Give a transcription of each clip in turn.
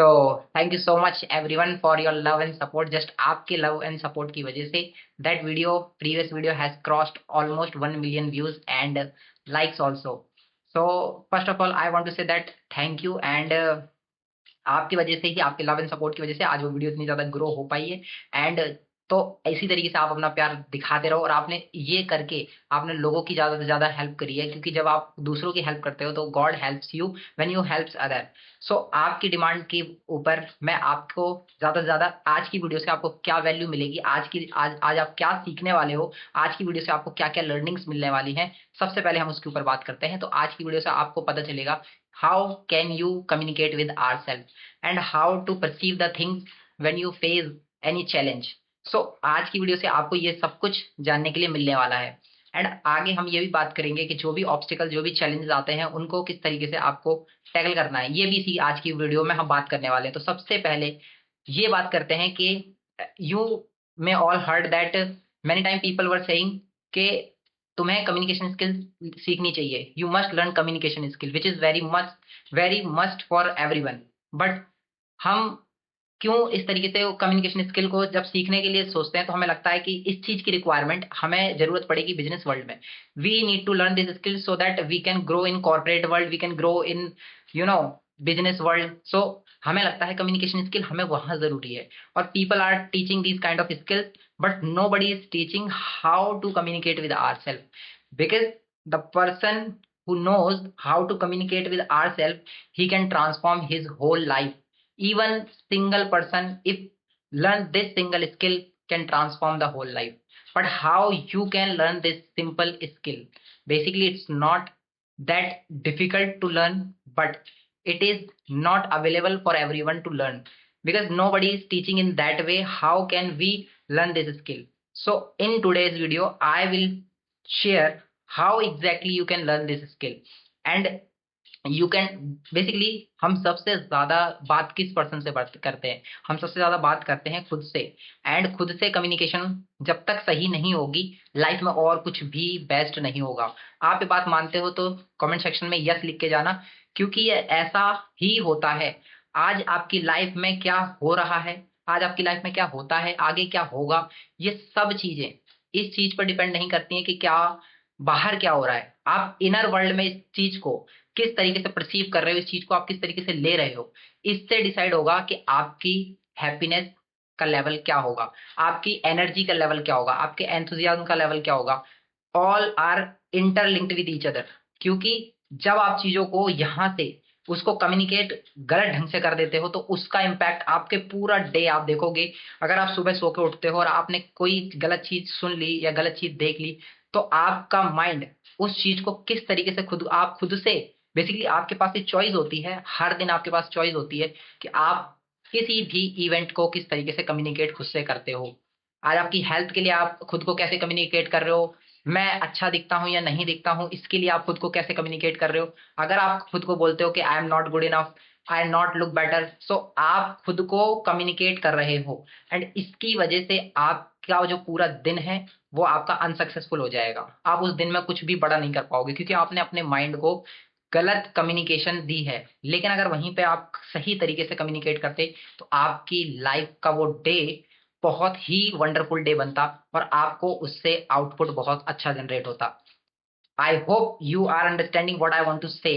So thank you so much everyone for your love and support. Just आपके love and support की वजह से that video previous video has crossed almost 1 million views and likes also. So first of all I want to say that thank you and आपकी वजह से ही, आपके love and support की वजह से आज वो वीडियो इतनी ज़्यादा ग्रो हो पाई है। एंड तो इसी तरीके से आप अपना प्यार दिखाते रहो, और आपने ये करके आपने लोगों की ज़्यादा से ज़्यादा हेल्प करी है, क्योंकि जब आप दूसरों की हेल्प करते हो तो God helps you when you helps other. So आपकी डिमांड के ऊपर मैं आपको ज़्यादा से ज़्यादा आज की वीडियो से आपको क्या वैल्यू मिलेगी, आज आप क्या सीखने वाले हो, आज की वीडियो से आपको क्या क्या लर्निंग्स मिलने वाली हैं, सबसे पहले हम उसके ऊपर बात करते हैं। तो आज की वीडियो से आपको पता चलेगा how can you communicate with our self and how to perceive the things when you face any challenge. So आज की वीडियो से आपको ये सब कुछ जानने के लिए मिलने वाला है। एंड आगे हम ये भी बात करेंगे कि जो भी ऑब्स्टिकल, जो भी चैलेंजेस आते हैं, उनको किस तरीके से आपको टैकल करना है, ये भी इसी आज की वीडियो में हम बात करने वाले हैं। तो सबसे पहले ये बात करते हैं कि you may all heard that many time people were saying कि तुम्हें कम्युनिकेशन स्किल सीखनी चाहिए, you must learn communication skill which is very must for everyone. But हम क्यों इस तरीके से कम्युनिकेशन स्किल को जब सीखने के लिए सोचते हैं, तो हमें लगता है कि इस चीज की रिक्वायरमेंट हमें जरूरत पड़ेगी बिजनेस वर्ल्ड में। We need to learn this skill so that we can grow in corporate world, we can grow in you know business world. So हमें लगता है कम्युनिकेशन स्किल हमें वहां जरूरी है, और people are teaching this kind of skills, but nobody is teaching how to communicate with our self, because the person who knows how to communicate with ourselves, he can transform his whole life. Even single person, if learn this single skill, can transform the whole life. But how you can learn this simple skill? Basically it's not that difficult to learn, but it is not available for everyone to learn, because nobody is teaching in that way. How can we learn this skill? So in today's video I will share how exactly you can learn this skill. And you can basically, हम सबसे ज्यादा बात किस person से बात करते हैं? हम सबसे ज्यादा बात करते हैं खुद से। एंड खुद से कम्युनिकेशन जब तक सही नहीं होगी, लाइफ में और कुछ भी बेस्ट नहीं होगा। आप ये बात मानते हो तो कमेंट सेक्शन में यस लिख के जाना, क्योंकि ये ऐसा ही होता है। आज आपकी लाइफ में क्या हो रहा है, आज आपकी लाइफ में क्या होता है, आगे क्या होगा, ये सब चीजें इस चीज पर डिपेंड नहीं करती हैं कि क्या बाहर क्या हो रहा है। आप इनर वर्ल्ड में इस चीज को किस तरीके से परसीव कर रहे हो, इस चीज को आप किस तरीके से ले रहे हो, इससे डिसाइड होगा कि आपकी हैप्पीनेस का लेवल क्या होगा, आपकी एनर्जी का लेवल क्या होगा, आपके एंथुजियाज्म का लेवल क्या होगा। All are interlinked with each other. क्योंकि जब आप चीजों को यहां से उसको कम्युनिकेट गलत ढंग से कर देते हो, तो उसका इम्पैक्ट आपके पूरा डे आप देखोगे। अगर आप सुबह सो के उठते हो और आपने कोई गलत चीज सुन ली या गलत चीज देख ली, तो आपका माइंड उस चीज को किस तरीके से आप खुद से बेसिकली, आपके पास एक चॉइस होती है, हर दिन आपके पास चॉइस होती है कि आप किसी भी इवेंट को किस तरीके से कम्युनिकेट खुद से करते हो। आज आपकी हेल्थ के लिए आप खुद को कैसे कम्युनिकेट कर रहे हो, मैं अच्छा दिखता हूं या नहीं दिखता हूं, इसके लिए आप खुद को कैसे कम्युनिकेट कर रहे हो। अगर आप खुद को बोलते हो कि I am not good enough, I not look better, so आप खुद को कम्युनिकेट कर रहे हो। एंड इसकी वजह से आपका जो पूरा दिन है वो आपका अनसक्सेसफुल हो जाएगा। आप उस दिन में कुछ भी बड़ा नहीं कर पाओगे, क्योंकि आपने अपने माइंड को गलत कम्युनिकेशन दी है। लेकिन अगर वहीं पे आप सही तरीके से कम्युनिकेट करते, तो आपकी लाइफ का वो डे बहुत ही वंडरफुल डे बनता, और आपको उससे आउटपुट बहुत अच्छा जनरेट होता। I hope you are understanding what I want to say,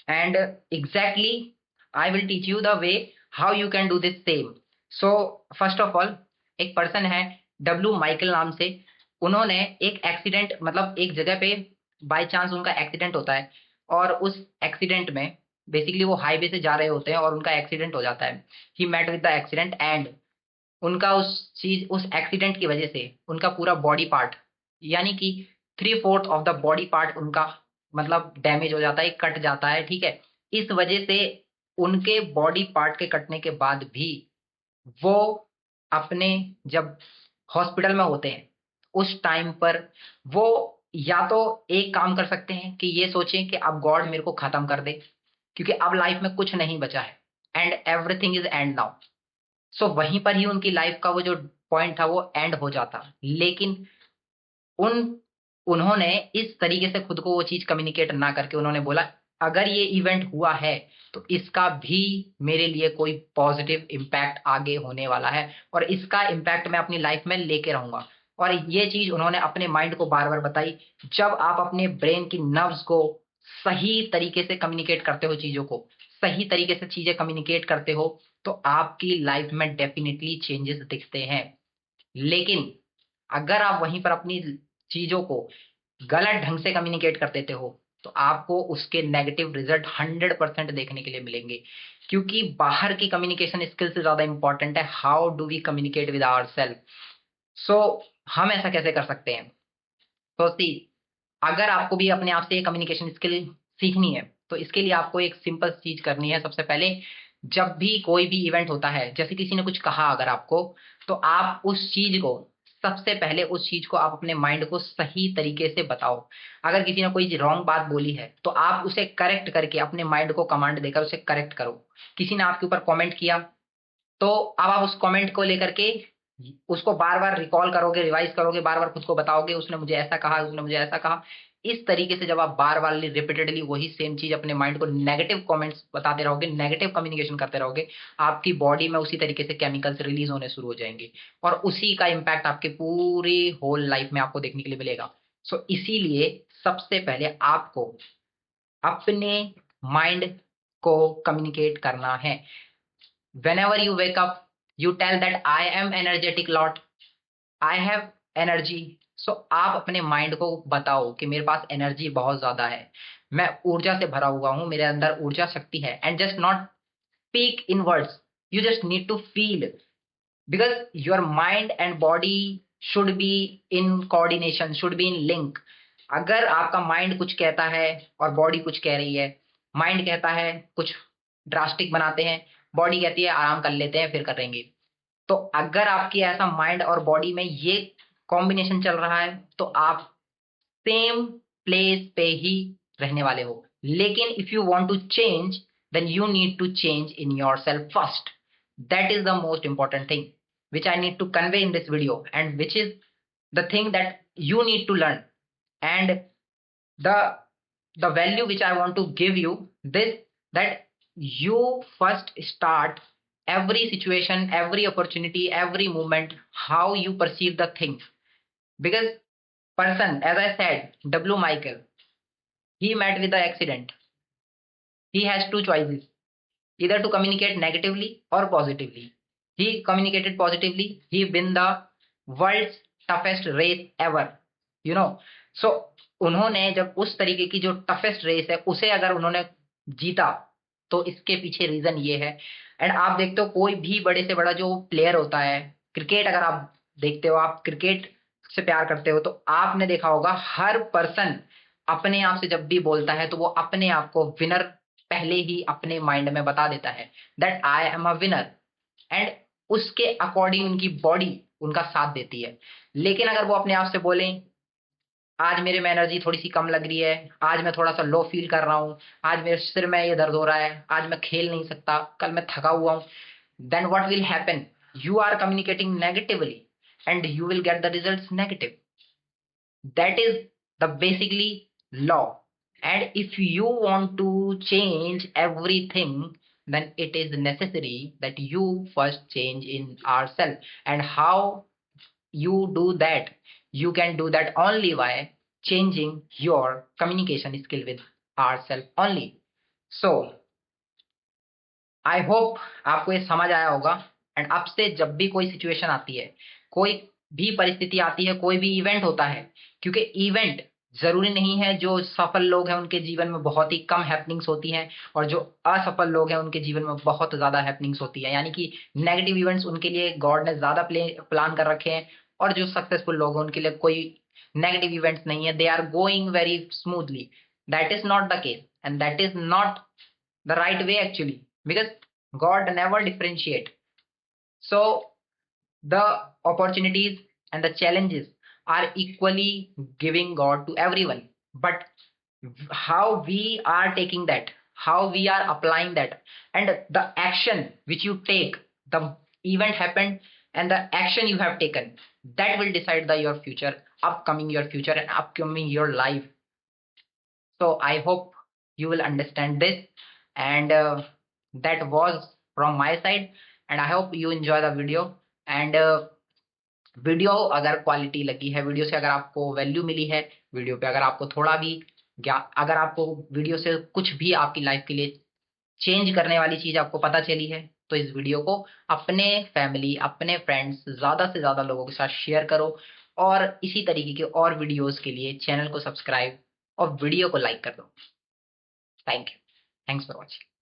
and exactly I will teach you the way how you can do this same. So first of all, एक person है W Michael नाम से। उन्होंने एक accident, मतलब एक जगह पे बाय चांस उनका एक्सीडेंट होता है, और उस एक्सीडेंट में बेसिकली वो हाईवे से जा रहे होते हैं और उनका एक्सीडेंट हो जाता है। He met with the accident, and उनका उस एक्सीडेंट की वजह से उनका पूरा बॉडी पार्ट, यानी कि 3/4 ऑफ द बॉडी पार्ट उनका मतलब डैमेज हो जाता है, कट जाता है, ठीक है। इस वजह से उनके बॉडी पार्ट के कटने के बाद भी वो अपने जब हॉस्पिटल में होते हैं, उस टाइम पर वो या तो एक काम कर सकते हैं कि ये सोचें कि अब गॉड मेरे को खत्म कर दे, क्योंकि अब लाइफ में कुछ नहीं बचा है, and everything is end now. So वहीं पर ही उनकी लाइफ का वो जो पॉइंट था वो एंड हो जाता। लेकिन उन उन्होंने इस तरीके से खुद को वो चीज कम्युनिकेट ना करके उन्होंने बोला, अगर ये इवेंट हुआ है तो इसका भी मेरे लिए कोई पॉजिटिव इम्पैक्ट आगे होने वाला है और इसका इम्पैक्ट मैं अपनी लाइफ में लेके रहूंगा। और ये चीज उन्होंने अपने माइंड को बार बार बताई। जब आप अपने ब्रेन की नर्व्स को सही तरीके से कम्युनिकेट करते हो, चीजों को सही तरीके से चीजें कम्युनिकेट करते हो, तो आपकी लाइफ में डेफिनेटली चेंजेस दिखते हैं। लेकिन अगर आप वहीं पर अपनी चीजों को गलत ढंग से कम्युनिकेट कर देते हो तो आपको उसके नेगेटिव रिजल्ट 100% देखने के लिए मिलेंगे। क्योंकि बाहर की कम्युनिकेशन स्किल से ज्यादा इंपॉर्टेंट है how do we communicate with our self. So हम ऐसा कैसे कर सकते हैं? तो सी, अगर आपको भी अपने आप से कम्युनिकेशन स्किल सीखनी है तो इसके लिए आपको एक सिंपल चीज करनी है। सबसे पहले, जब भी कोई भी इवेंट होता है, जैसे किसी ने कुछ कहा अगर आपको, तो आप उस चीज को, सबसे पहले उस चीज को आप अपने माइंड को सही तरीके से बताओ। अगर किसी ने कोई रॉन्ग बात बोली है तो आप उसे करेक्ट करके अपने माइंड को कमांड देकर उसे करेक्ट करो। किसी ने आपके ऊपर कमेंट किया तो अब आप उस कमेंट को लेकर के उसको बार बार रिकॉल करोगे, रिवाइज करोगे, बार बार खुद को बताओगे उसने मुझे ऐसा कहा, उसने मुझे ऐसा कहा। इस तरीके से जब आप बार बार रिपीटेडली वही सेम चीज अपने माइंड को नेगेटिव कमेंट्स बताते रहोगे, नेगेटिव कम्युनिकेशन करते रहोगे, आपकी बॉडी में उसी तरीके से केमिकल्स रिलीज होने शुरू हो जाएंगे और उसी का इम्पैक्ट आपके पूरी होल लाइफ में आपको देखने के लिए मिलेगा। सो इसीलिए सबसे पहले आपको अपने माइंड को कम्युनिकेट करना है। Whenever you wake up, you tell that I am energetic lot, I have energy. So आप अपने माइंड को बताओ कि मेरे पास एनर्जी बहुत ज्यादा है, मैं ऊर्जा से भरा हुआ हूं, मेरे अंदर ऊर्जा शक्ति है। And just not speak in words, you just need to feel, because your mind and body should be in coordination, should be in link. अगर आपका माइंड कुछ कहता है और बॉडी कुछ कह रही है, माइंड कहता है कुछ ड्रास्टिक बनाते हैं, बॉडी कहती है आराम कर लेते हैं फिर करेंगे, तो अगर आपकी ऐसा माइंड और बॉडी में ये कॉम्बिनेशन चल रहा है तो आप सेम प्लेस पे ही रहने वाले हो। लेकिन if you want to change, then you need to change in yourself first. That is the most important thing which I need to convey in this video, and which is the thing that you need to learn. And the the value which I want to give you this, that you first start every situation, every opportunity, every moment, how you perceive the things. Because person, as I said, W Michael, he met with the accident. He has two choices, either to communicate negatively or positively. He communicated positively. He win the world's toughest race ever. You know. So उन्होंने जब उस तरीके की जो toughest race है उसे अगर उन्होंने जीता, तो इसके पीछे रीजन ये है। एंड आप देखते हो कोई भी बड़े से बड़ा जो प्लेयर होता है, क्रिकेट अगर आप देखते हो, आप क्रिकेट से प्यार करते हो, तो आपने देखा होगा हर पर्सन अपने आप से जब भी बोलता है तो वो अपने आप को विनर पहले ही अपने माइंड में बता देता है, that I am a winner. And उसके अकॉर्डिंग उनकी बॉडी उनका साथ देती है। लेकिन अगर वो अपने आप से बोलें आज मेरे में एनर्जी थोड़ी सी कम लग रही है, आज मैं थोड़ा सा लो फील कर रहा हूँ, आज मेरे सिर में ये दर्द हो रहा है, आज मैं खेल नहीं सकता, कल मैं थका हुआ हूँ, then what will happen? You are communicating negatively and you will get the results negative. That is the basically law. And if you want to change everything, then it is necessary that you first change in ourselves. And how you do that? You can do that only by changing your communication skill with ourselves only. So I hope आपको ये समझ आया होगा। And अब से जब भी कोई सिचुएशन आती है, कोई भी परिस्थिति आती है, कोई भी इवेंट होता है, क्योंकि इवेंट जरूरी नहीं है जो सफल लोग हैं उनके जीवन में बहुत ही कम हैपनिंग्स होती हैं और जो असफल लोग हैं उनके जीवन में बहुत ज्यादा हैपनिंग्स होती है। यानी कि नेगेटिव इवेंट्स उनके लिए गॉड ने ज्यादा प्लान कर रखे हैं और जो सक्सेसफुल लोग हैं उनके लिए कोई नेगेटिव इवेंट्स नहीं है, they are going very smoothly. That is not the case and that is not the right way actually, because God never differentiate. So the opportunities and the challenges are equally giving God to everyone, but how we are taking that, how we are applying that, and the action which you take, the event happened and the action you have taken, that will decide the your future, upcoming your future and upcoming your life. So I hope you will understand this. And that was from my side, and I hope you enjoy the video. And video अगर quality लगी है, video से अगर आपको value मिली है, video पे अगर आपको थोड़ा भी अगर आपको वीडियो से कुछ भी आपकी लाइफ के लिए चेंज करने वाली चीज आपको पता चली है, तो इस वीडियो को अपने फैमिली, अपने फ्रेंड्स, ज्यादा से ज्यादा लोगों के साथ शेयर करो। और इसी तरीके के और वीडियोस के लिए चैनल को सब्सक्राइब और वीडियो को लाइक कर दो। Thank you. Thanks for watching.